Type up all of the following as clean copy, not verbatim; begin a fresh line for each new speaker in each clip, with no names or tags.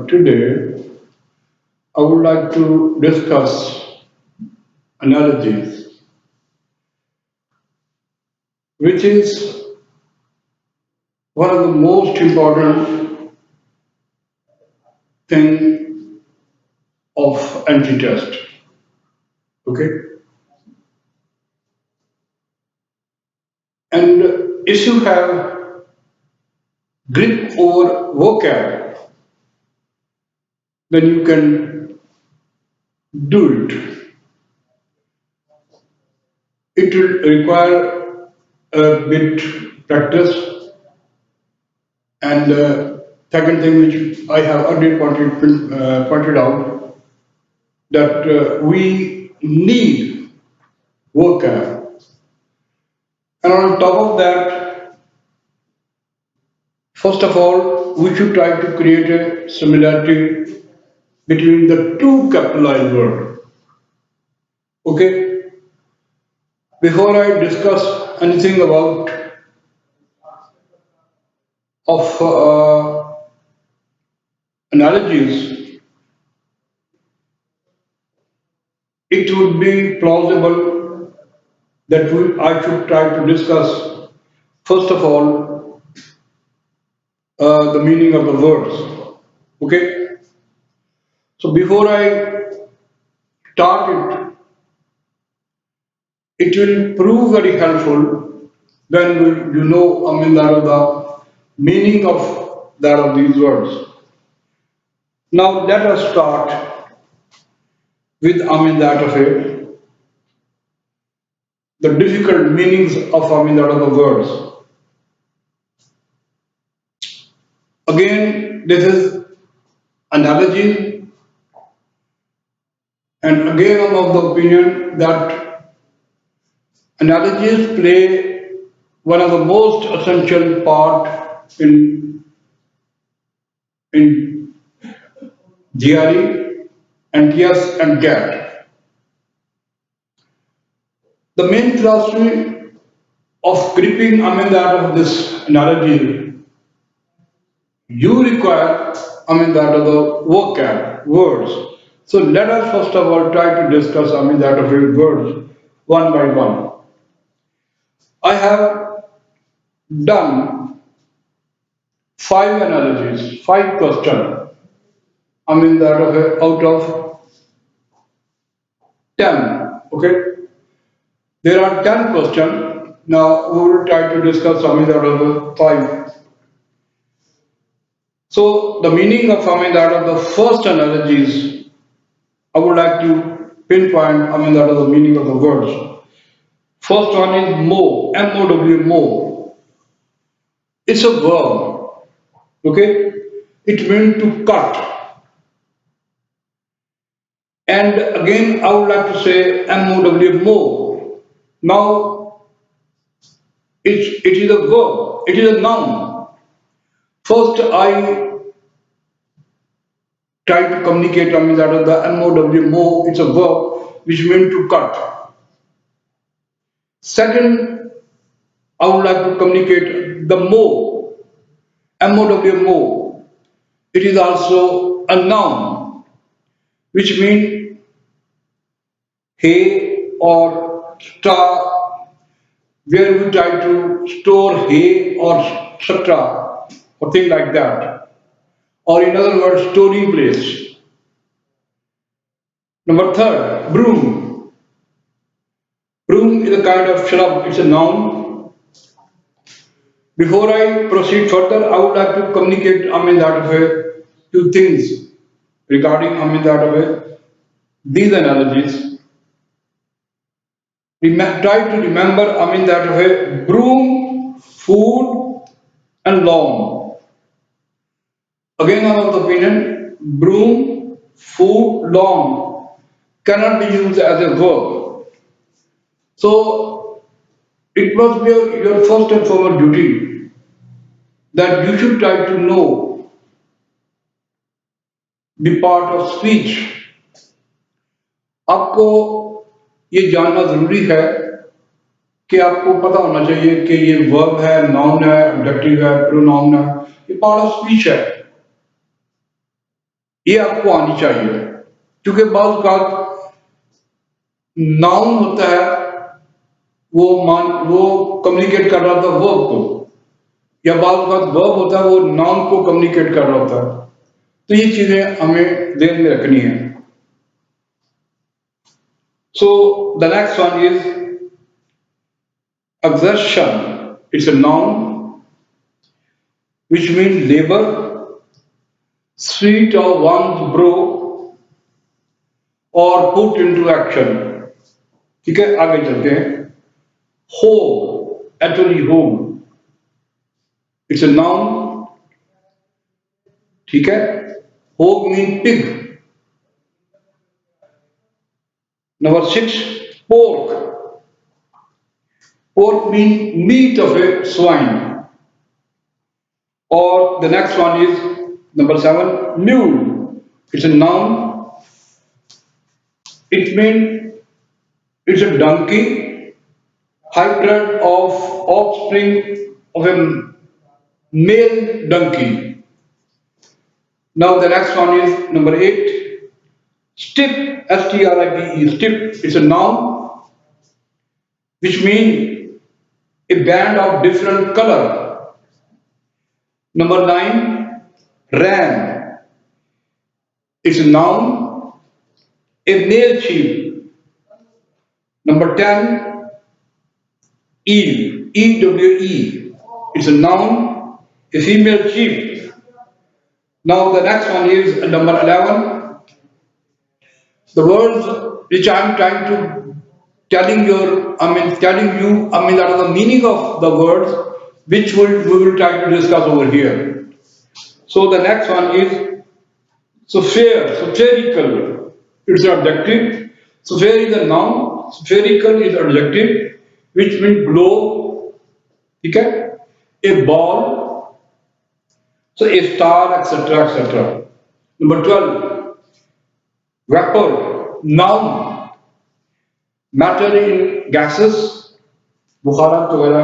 Today, I would like to discuss analogies, which is one of the most important thing of anti-test. Okay, and if you have grip over vocab, then you can do it. It will require a bit practice. And second thing which I have already pointed out that we need vocab. And on top of that, first of all, we should try to create a similarity between the two capitalized words. Okay, before I discuss anything about of analogies, it would be plausible that I should try to discuss first of all the meaning of the words. Okay, so before I start it will prove very helpful when you know that of the meaning of that of these words. Now let us start with that of it, the difficult meanings of that of the words. Again, this is analogy, and again I'm of the opinion that analogies play one of the most essential part in GRE and yes and GAT. The main philosophy of gripping that of this analogy, you require that of the vocab words. So let us first of all try to discuss that of the words one by one. I have done five analogies, five questions. That of out of 10. Okay, there are 10 questions. Now we will try to discuss that of the five. So the meaning of that of the first analogies, I would like to pinpoint that of the meaning of the words. First one is mow, M-O-W, mow. It's a verb. Okay, it means to cut. And again, I would like to say M-O-W, mow. Now, it is a verb. It is a noun. First, I try to communicate that of the M-O-W, mow. It's a verb which means to cut. Second, I would like to communicate the mow, M-O-W, mow. It is also a noun, which means hay or straw, where we try to store hay or straw or thing like that. Or in other words, storing place. Number third, broom. Broom is a kind of shrub, it's a noun. Before I proceed further, I would like to communicate that way two things regarding that way. These analogies. Try to remember that way broom, food and lawn. Again I am of the opinion broom, food, lawn cannot be used as a verb. So it must be your first and foremost duty that you should try to know the part of speech. आपको ये जानना जरूरी है कि आपको पता होना चाहिए कि ये वर्ब है, नाउन है, ऑब्जेक्टिव है, प्रोनाउन है, ये पार्ट ऑफ स्पीच है. ये आपको आनी चाहिए, क्योंकि बात का नाउन होता है, वो कम्युनिकेट कर रहा था वर्ब को, या बात का वर्ब होता है वो नाउन को कम्युनिकेट कर रहा होता है। तो ये चीजें हमें ध्यान में रखनी है। So the next one is exertion. It's a noun which means labor, sweat of one's brow or put into action. ठीक है, आगे चलते हैं। Home, actually home. It's a noun. ठीक है, home means pig. Number 6, pork. Pork means meat of a swine. Or the next one is number 7, mule. It's a noun. It means it's a donkey, hybrid of offspring of a male donkey. Now the next one is number 8, strip, S-T-R-I-P-E, strip. It's a noun which means a band of different color. Number 9, ram. It's a noun, a male sheep. Number 10, eel, E-W-E. It's a noun, a female sheep. Now the next one is number 11. The words which I am trying to telling you, that is the meaning of the words which we will try to discuss over here. So the next one is spherical. It's an adjective. Sphere is a noun. Spherical is adjective, which means globe. Okay? A ball. So a star, etc., etc. Number 12. Vapor. Noun. Matter in gases, बुखारात वगैरह।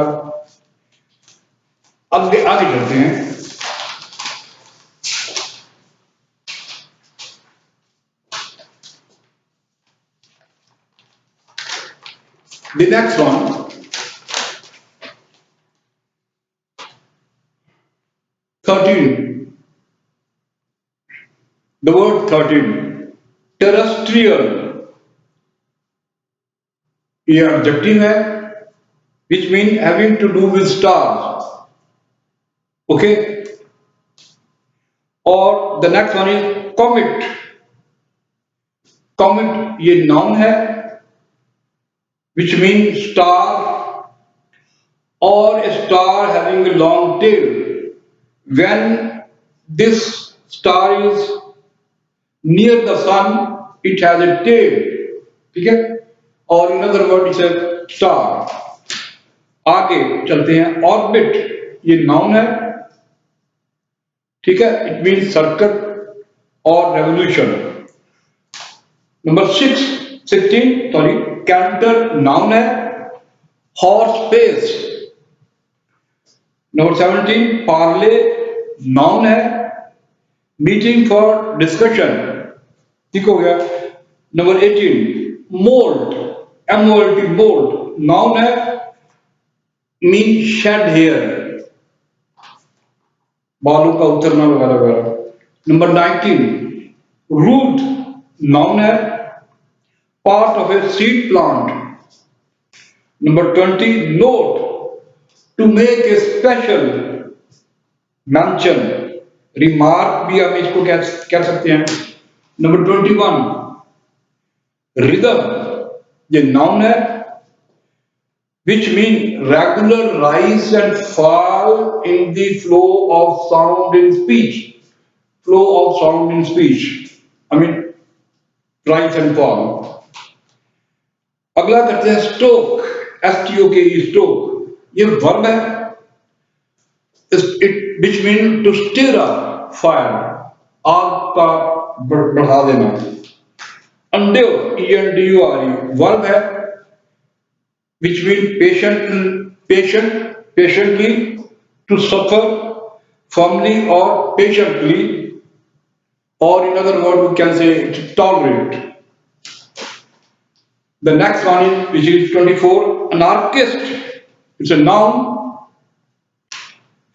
आगे आगे चलते हैं। The next one, 13. The word 13, terrestrial. ये adjective है, which means having to do with stars. Okay? Or the next one is comet. Comet ये noun है, which means star or a star having a long tail. When this star is near the sun, it has a tail. ठीक है? और in other word it's a star. आगे चलते हैं। Orbit ये noun है, ठीक है, इट मीन सर्कल और revolution. Number 16 sorry, canter noun है, horse pace. Number 17, parley noun है, मीटिंग फॉर डिस्कशन, ठीक हो गया। Number 18, molt, MOLT, molt noun है, मीन शेड हेयर, बालों का उतरना वगैरह वगैरह। नंबर 19, रूट नाउन है, part of a seed plant. Number 20, note, to make a special mention, remark भी हम इसको कह सकते हैं। नंबर 21, रिदम ये नाउन है, which mean regular rise and fall in the flow of sound in speech. Flow of sound in speech. I mean, rise and fall. अगला करते हैं स्टोक, STOKE, स्टोक। ये वर्ब है, which mean to stir up fire, आग का बढ़ा देना। Endure, ENDURE, verb है, which means patiently, to suffer firmly or patiently, or in other word we can say tolerate. The next one is which is 24, anarchist. It's a noun,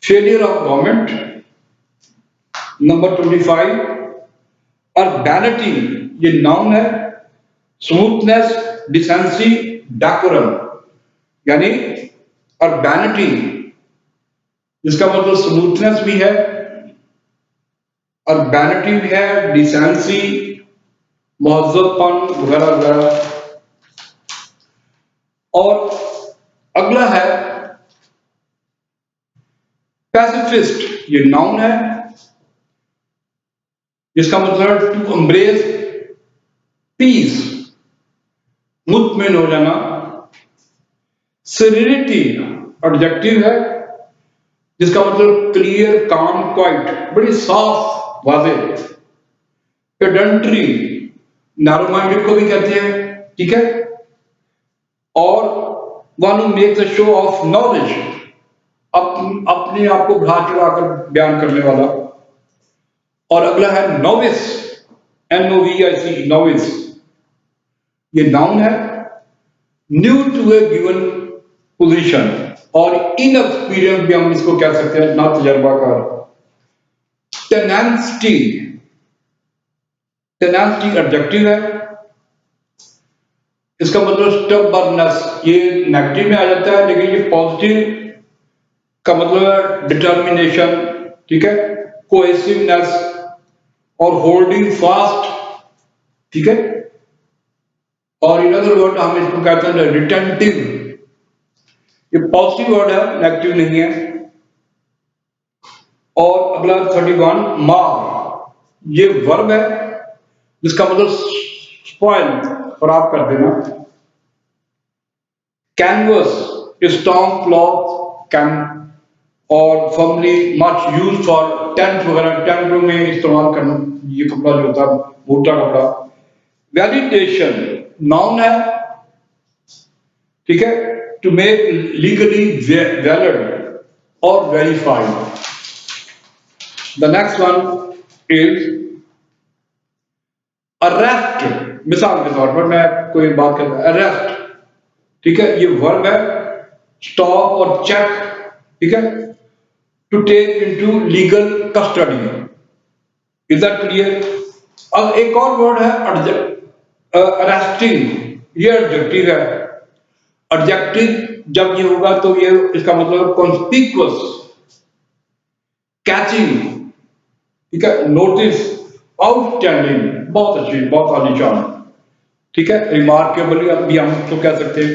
failure of government. Number 25, urbanity, ये noun है, smoothness, decency, decorum, यानी urbanity जिसका मतलब smoothness भी है, urbanity भी है, decency, महज़्ज़बपन वगैरह वगैरह। और अगला है पैसिफिस्ट, ये नाउन है जिसका मतलब टू एम्ब्रेस पीस, मुतमिन हो जाना। सेरेनिटी एडजेक्टिव है जिसका मतलब क्लियर, काम, क्वाइट, बड़ी साफ, वाज़ेह। पेडेंट्री नैरो माइंडेड को भी कहते हैं, ठीक है। और one who make the show off knowledge, अपने आप को बढ़ा चढ़ाकर बयान करने वाला। और अगला है नोविस, NOVIC, नोविस, ये नाउन है, new to a given position, और इनएक्सपीरियंस भी हम इसको कह सकते हैं, ना तजर्बाकार। टेनेंसिटी, टेनेंसिटी एडजेक्टिव है, इसका मतलब स्टबर्ननेस, ये नेगेटिव में आ जाता है लेकिन ये पॉजिटिव का मतलब है डिटर्मिनेशन, ठीक है, कोहेसिवनेस और होल्डिंग फास्ट, ठीक है। और इन अदर वर्ड हम इसको कहते हैं रिटेंटिव, ये पॉजिटिव वर्ड है, नेगेटिव नहीं है। और अगला 31, मार, ये वर्ब है जिसका मतलब स्पॉइल, खराब कर देना। कैनवस, स्ट्रॉन्ग क्लॉथ, कैन और firmly much use for tent वगैरह, टेंट में इस्तेमाल करना, ये कपड़ा जो होता है मोटा कपड़ा। वैलिडेशन नाउन है, ठीक है, टू मेक लीगली वैलिड और verified. The next one is arrest, मिसाल के तौर पर मैं कोई बात कर रहा हूं, अरेस्ट, ठीक है, ये वर्ब है, स्टॉप और चेक, ठीक है, to take into legal custody. Is that clear? अब एक और वर्ड है अरेस्टिंग, ये एडजेक्टिव है। एडजेक्टिव जब ये होगा तो ये इसका मतलब कॉन्स्पिक्युअस, कैचिंग, ठीक है, नोटिस, आउटस्टैंडिंग, बहुत अच्छी, बहुत आलीशान, ठीक है, रिमार्केबल भी हम तो कह सकते हैं।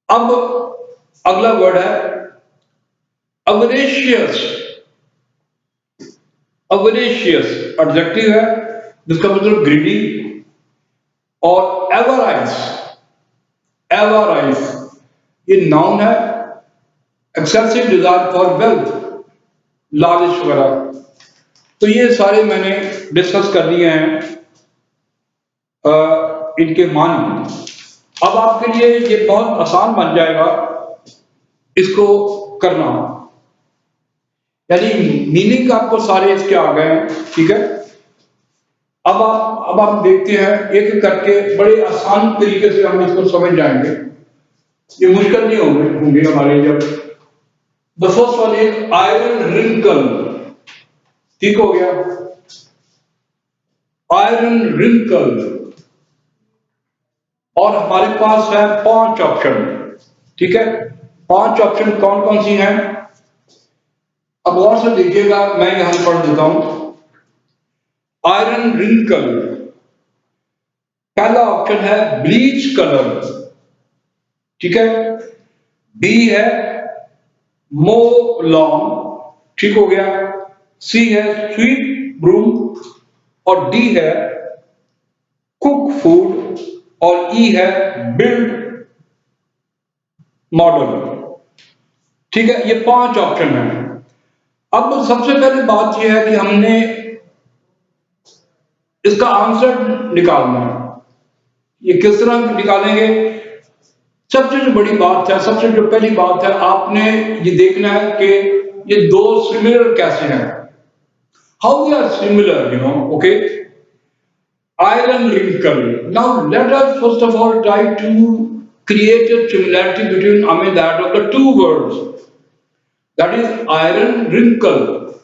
अब अगला वर्ड है अवेरेशियस, अवेरेशियस एडजेक्टिव है जिसका मतलब ग्रीडी। और एवराइज, एवराइज ये नाउन है, एक्सेसिव डिजायर फॉर वेल्थ, लालच वगैरह। तो ये सारे मैंने डिस्कस कर लिए हैं इनके मानी। अब आपके लिए ये बहुत आसान बन जाएगा इसको करना, यानी मीनिंग आपको सारे इसके आ गए हैं, ठीक है। अब आप देखते हैं एक एक करके, बड़े आसान तरीके से हम इसको समझ जाएंगे, ये मुश्किल नहीं होंगे हमारे लिए। The first one is iron wrinkle, ठीक हो गया, आयरन रिंकल। और हमारे पास है 5 ऑप्शन, ठीक है। 5 ऑप्शन कौन कौन सी हैं? अब और से देखिएगा, मैं यहां पढ़ देता हूं। आयरन रिंकल, पहला ऑप्शन है ब्लीच कलर, ठीक है। बी है मो लॉन, ठीक हो गया। सी है स्वीट ब्रूम, और डी है कुक फूड, और ई है बिल्ड मॉडल, ठीक है। ये 5 ऑप्शन है। अब सबसे पहले बात यह है कि हमने इसका आंसर निकालना है। ये किस तरह निकालेंगे? सबसे जो बड़ी बात है, सबसे जो पहली बात है, आपने ये देखना है कि ये दो सिमिलर कैसे हैं। how they are similar, okay? Iron wrinkle. Now let us first of all try to create a similarity between, that of the two words. That is iron wrinkle.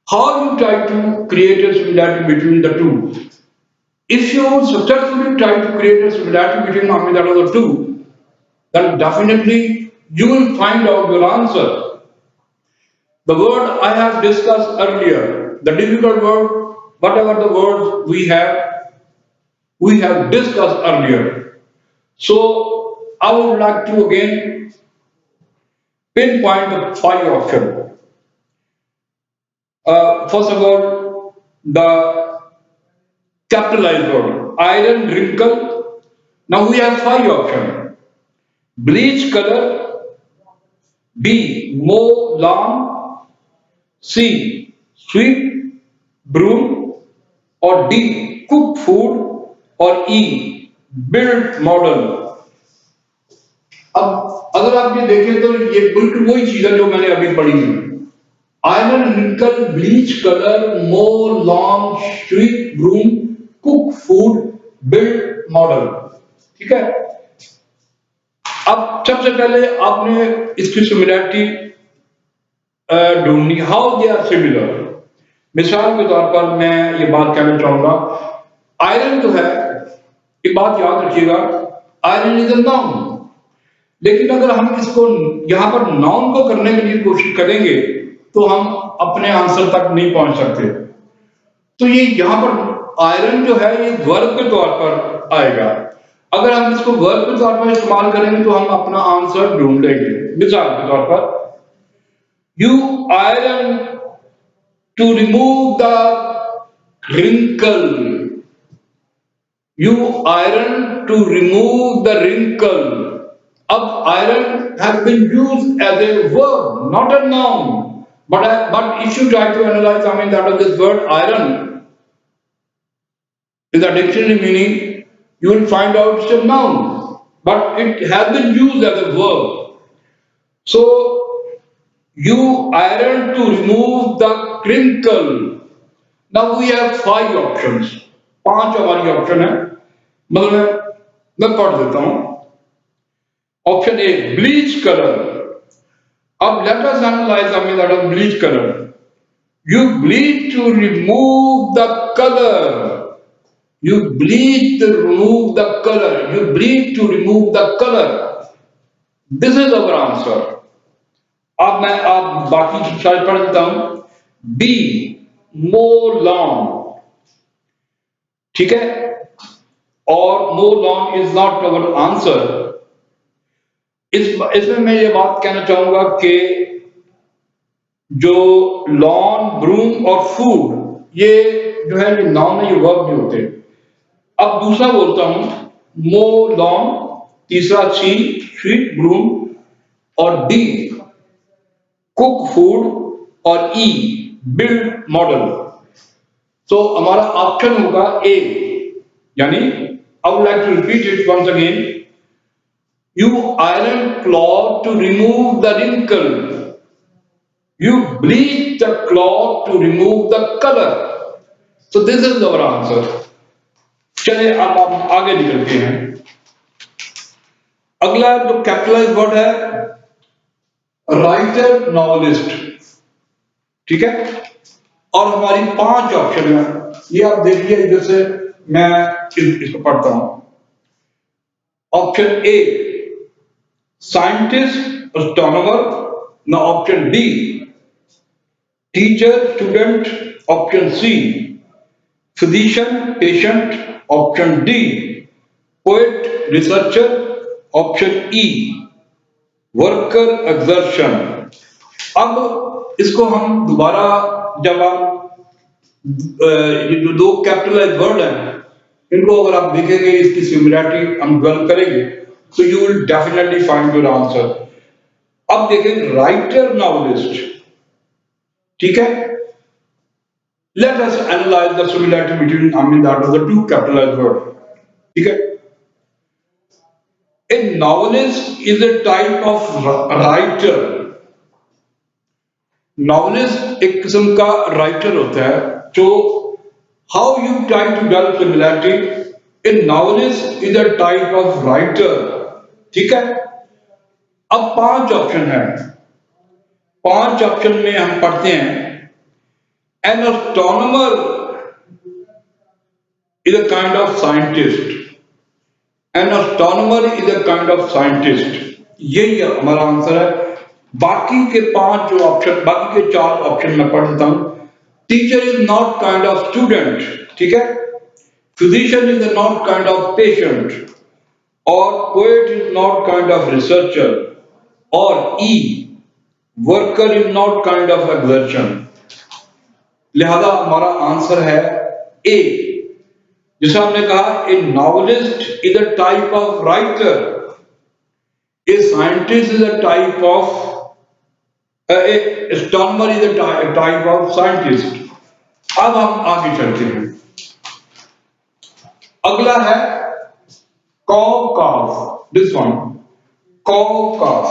How you try to create a similarity between the two? If you successfully try to create a similarity between, that of the two, then definitely you will find out your answer. The word I have discussed earlier, the difficult word, whatever the words we have discussed earlier. So I would like to again pinpoint the five options. First of all, the capitalized word, iron wrinkle. Now we have five options. Bleach color, B, mow lawn, C, sweep broom, or D, cook food, or E, build model. अब अगर आप ये देखें तो ये बिल्कुल वही चीज है जो मैंने अभी पढ़ी है। Iron wrinkle bleach colour mow lawn sweep broom cook food build model. ठीक है। अब सबसे पहले आपने इसकी सिमिलरिटी ढूंढनी, हाउ दे आर सिमिलर। मिसाल के तौर पर मैं ये बात कहना चाहूंगा, आयरन जो है, एक बात याद रखिएगा, आयरन इज अ नाउन, लेकिन अगर हम इसको यहां पर नाउन को करने के लिए कोशिश करेंगे तो हम अपने आंसर तक नहीं पहुंच सकते। तो ये यहां पर आयरन जो है ये वर्ब के तौर पर आएगा। अगर हम इसको वर्ब के तौर पर इस्तेमाल करेंगे तो हम अपना आंसर ढूंढ लेंगे। मिसाल के तौर पर, you iron to remove the wrinkle, you iron to remove the wrinkle. अब iron has been used as a verb, not a noun. But if you try to analyze, that of this word iron in the dictionary meaning, you will find out it's a noun, but it has been used as a verb. So you iron to remove the crinkle. Now we have five options. पांच हमारी option है, मतलब मैं पढ़ देता हूं। Option A, bleach color. अब let us analyze that of bleach color. You bleach to remove the color. You bleach to remove the color. You bleach to remove the color. This is our answer. अब मैं आप बाकी side पढ़ देता हूं। B, mow lawn. ठीक है, और mow lawn is not our answer. इसमें मैं ये बात कहना चाहूंगा कि जो लॉन ब्रूम और फूड ये जो है ये नाउन है, ये वर्ब नहीं होते। अब दूसरा बोलता हूं, मो लॉन, तीसरा सी स्वीट ब्रूम, और डी कुक फूड, और ई बिल्ड मॉडल। तो हमारा ऑप्शन होगा ए, यानी I would like to repeat it once again. You iron cloth to remove the wrinkle. You bleach the cloth to remove the color. So this is our answer. चलिए अब आप आगे निकलते हैं। अगला जो कैपिटलाइज वर्ड है, राइटर नॉवलिस्ट। ठीक है, और हमारी पांच ऑप्शन है, ये आप देखिए इधर से, मैं इसको पढ़ता हूं। Option A, scientist, astronomer. Now option B, teacher, student. Option C, physician, patient. Option D, poet, researcher. Option E, worker, exertion. अब इसको हम दोबारा, जब आप ये जो दो कैपिटलाइज वर्ड हैं, इनको अगर आप देखेंगे, इसकी सिमिलरिटी हम डेवलप करेंगे, so you will definitely find your answer. अब देखें राइटर नॉवलिस्ट। ठीक है, let us analyze the similarity between that of the two capitalized word. ठीक है, a novelist is a type of writer novelist एक किस्म का राइटर होता है जो how you try to develop similarity in novelist is a type of writer. ठीक है, अब पांच ऑप्शन है। पांच ऑप्शन में हम पढ़ते हैं an astronomer is a kind of scientist. An astronomer is a kind of scientist, यही हमारा आंसर है। बाकी के पांच जो ऑप्शन, बाकी के चार ऑप्शन मैं पढ़ देता हूं। Teacher is not kind of student, ठीक है। Physician is not kind of patient, और poet is not kind of researcher, और E worker is not kind of exertion. लिहाजा हमारा आंसर है ए। जैसे हमने कहा a novelist is a type of writer, a scientist is a type of astronomer is a type of scientist। अब हम आगे चलते हैं। अगला है कॉफ, दिस वन कॉफ,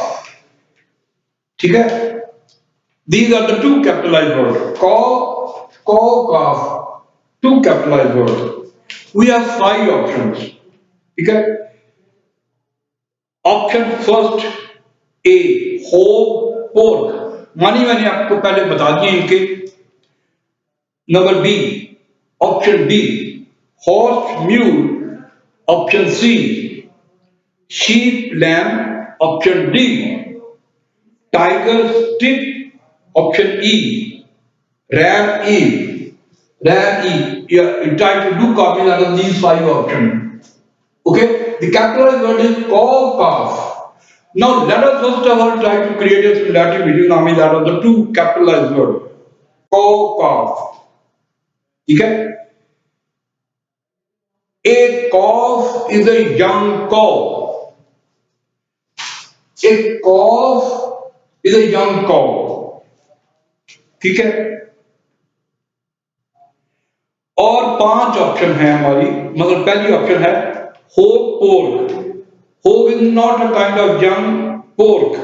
ठीक है। These are the two capitalized words, cough, two capitalized words। We have five options, ठीक है। Option first A hog pork, मानी मैंने आपको पहले बता दिए इनके। Number B, option B horse mule, option C sheep lamb, option D tiger stick, option E ram ewe. You try to do copies out of these five options. Okay, the capitalized word is calf. Now let us first of all try to create a similarity between armies out of the two capitalized words. Calf. ठीक है? A calf is a young cow. A calf is a young cow. ठीक है? और पांच option है हमारी, मतलब पहली ऑप्शन है होग पोर्क। होग is not a kind of young pork,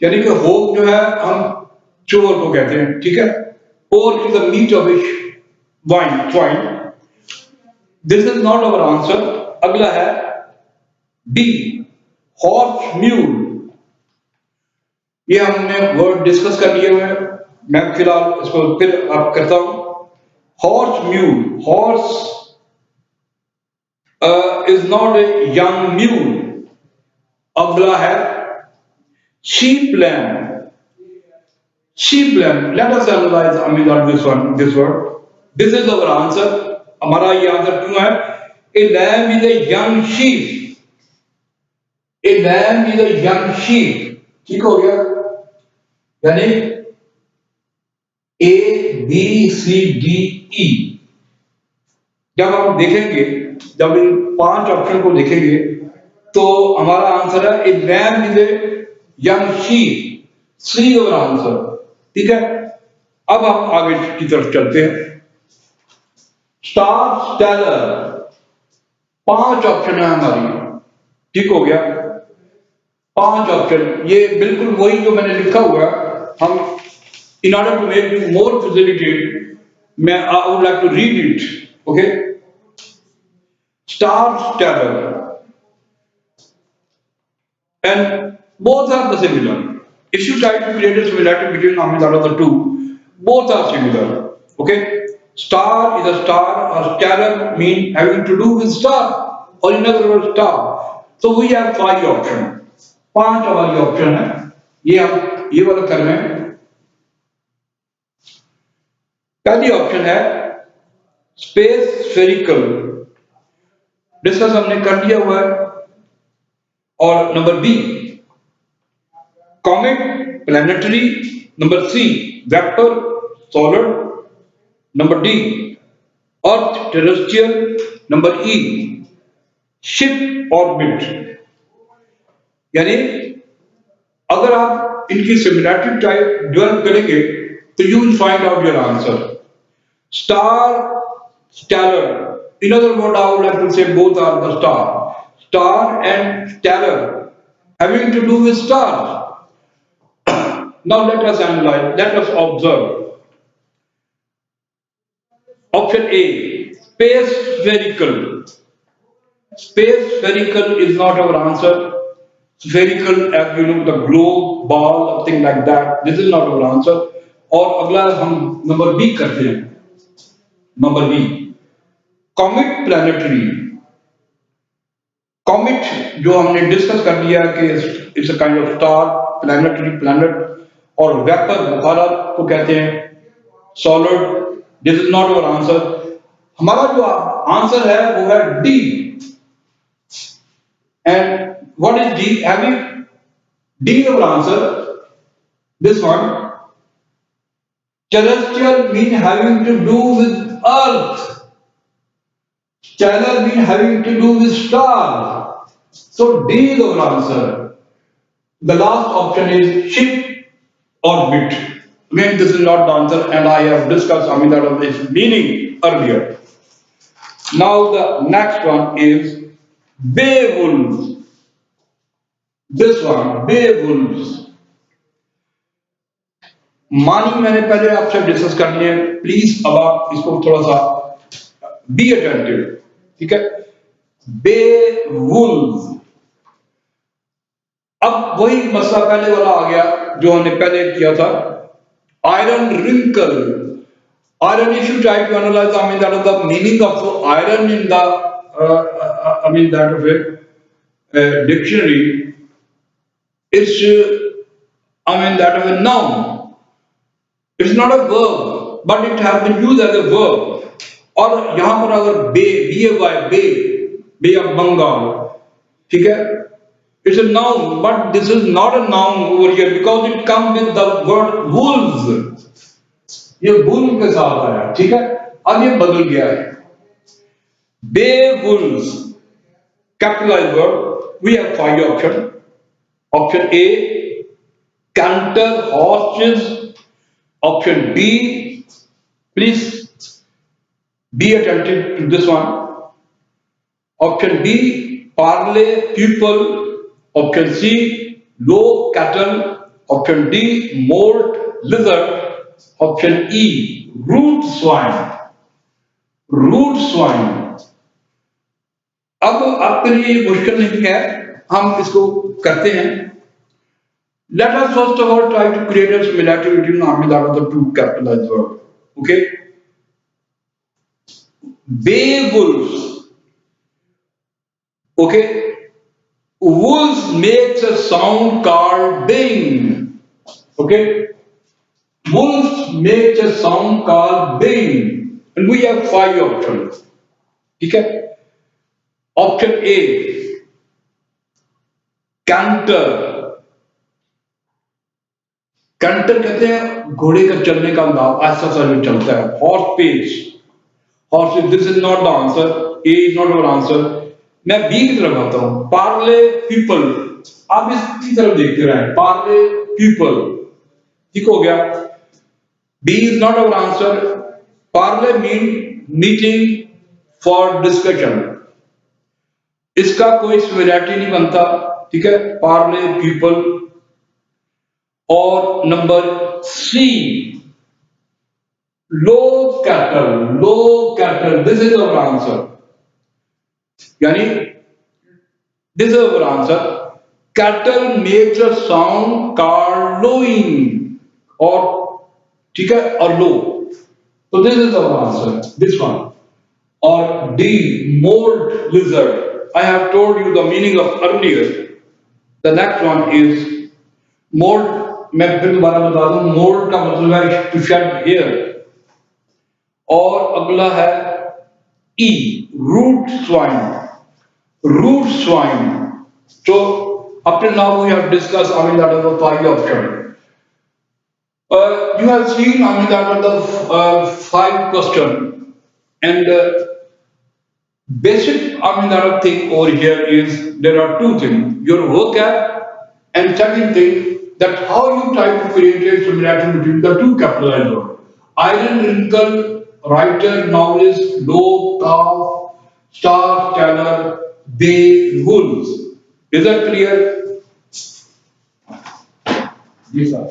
यानी कि होग जो है हम चोर को कहते हैं, ठीक है। Pork is the meat of swine. This is not our answer. अगला है बी हॉर्स म्यूल। ये हमने वर्ड डिस्कस कर लिए हुए हैं, मैं फिलहाल इसको फिर आप करता हूं। Horse mule, horse is not a young mule। अगला है sheep lamb। Sheep lamb, let us analyze this word। This is our answer। हमारा ये आंसर क्यों है? A lamb is a young sheep। A lamb is a young sheep। ठीक हो गया, यानी A B C D E। जब हम देखेंगे, जब इन पांच ऑप्शन को देखेंगे तो हमारा आंसर है A lamb is a young sheep, see our answer. ठीक है, अब हम आगे की तरफ चलते हैं। स्टार स्टैलर, पांच ऑप्शन है हमारी, ठीक हो गया, पांच ऑप्शन। ये बिल्कुल वही जो मैंने लिखा हुआ है। हम in order to make you more facilitated, I would like to read it, okay? Star stabber, and both are the similar. If you try to create a similarity between out of the two, both are similar, okay? Star is a star, or stabber mean having to do with star, or in other words star। So we have five options, पांच हमारी option है। ये हम ये वाला कर रहे हैं। पहली ऑप्शन है स्पेस स्फेरिकल, डिस्कस हमने कर दिया हुआ है। और number B comet planetary, number C vector solid, number D earth terrestrial, number E ship orbit. यानी अगर आप इनकी सिमिलैरिटी टाइप डेवलप करेंगे तो you will find out your answer. Star, stellar. In other words, I would like to say both are the star. Star and stellar, having to do with stars. Now let us analyze, let us observe. Option A, space spherical. Space spherical is not our answer. Spherical, as you know, the globe, ball, thing like that. This is not our answer. और अगला हम number B करते हैं. Number B, comet planetary. Comet जो हमने discuss कर लिया कि it's a kind of star, planetary planet, और वेपर बुखारा को कहते हैं, solid. This is not our answer. हमारा जो आंसर है वो है D. And what is D? Having D our answer. This one, terrestrial mean having to do with earth. Stellar mean having to do with star. So D is our answer. The last option is ship orbit. Again, this is not the answer, and I have discussed that of its meaning earlier. Now the next one is Beowulf. This one, Beowulf. मानी मैंने पहले आपसे discuss करनी है. Please अब आप इसको थोड़ा सा बी अटेंटिव. ठीक है. बेवुल्फ. अब वही मसला पहले वाला आ गया जो हमने पहले किया था. Iron wrinkle. Iron, if you try to analyze, that is the meaning of iron in the, that of a dictionary. It's, that of a noun. It's not a verb, but it has been used as a verb. और यहाँ पर अगर Bay of Bengal, ठीक है? It's a noun, but this is not a noun over here because it comes with the word wolves. ये wolf के साथ आया, ठीक है? अब ये बदल गया है. Beowulf, capitalized word. We have 5 options. Option A, canter horses. Option B, please be attentive to this one. Option B, parley people. Option C, low cattle. Option D, molt lizard. Option E, root swine. Root swine. अब आपके लिए मुश्किल नहीं है, हम इसको करते हैं. Let us first of all try to create a similarity between the two capitalized words. Okay? Beowulf. Okay? Wolf makes a sound called baying. Okay? Wolf makes a sound called baying. And we have 5 options. Okay? Option A, canter. Canter कहते हैं घोड़े का चलने का अंदाज, ऐसा सा जो चलता है. Horse pace. Horse, this is not the answer. A is not our answer. मैं बी की तरफ आता हूं. Parley people. आप इसकी तरफ देखते रहे. Parley people. ठीक हो गया. B is not our answer. Parley mean meeting for discussion. इसका कोई सिमिलरिटी नहीं बनता. ठीक है. Parley people. और number C, low cattle. Low cattle, this is our answer. यानी this is our answer. Cattle makes a sound called lowing. और ठीक है, और लो. तो this is our answer, this one. और D, molt lizard. I have told you the meaning of earlier. The next one is molt. मैं फिर दोबारा बता दूं, मोल्ड का मतलब है टू शेड हेयर. और अगला है E, root swine. Root swine. तो up till now we have discussed that is the 5 option. You have seen that are the 5 question, and basic that thing over here is there are 2 things: your vocab, and second thing, that how you try to create a similarity between the 2 capitalized words. Iron wrinkle, writer, novelist, low, cow, star, teller, bay, wolves. Is that clear? Yes, sir.